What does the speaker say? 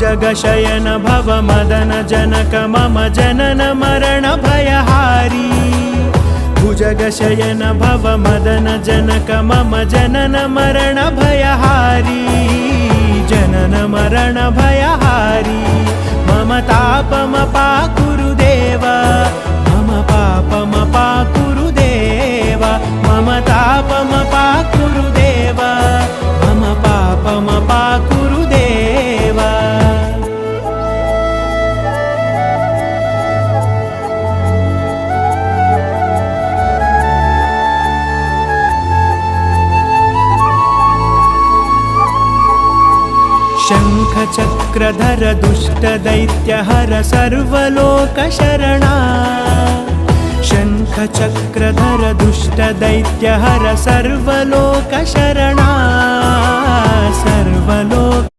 भुजगशयन भव मदन जनक मम जनन मरण भयहारी भुजगशयन भव मदन जनक मम जनन मरण भयहारी जनन मरण भयहारी मम तापमपाकुरु देव मम पापमपाकुरु देव मम तापमपाकुरु देव मम पापमपाकुरु देव। शङ्खचक्रधर दुष्टदैत्यहर सर्वलोकशरणा शङ्खचक्रधर दुष्टदैत्यहर सर्वलोकशरणा सर्वलोकशरणा।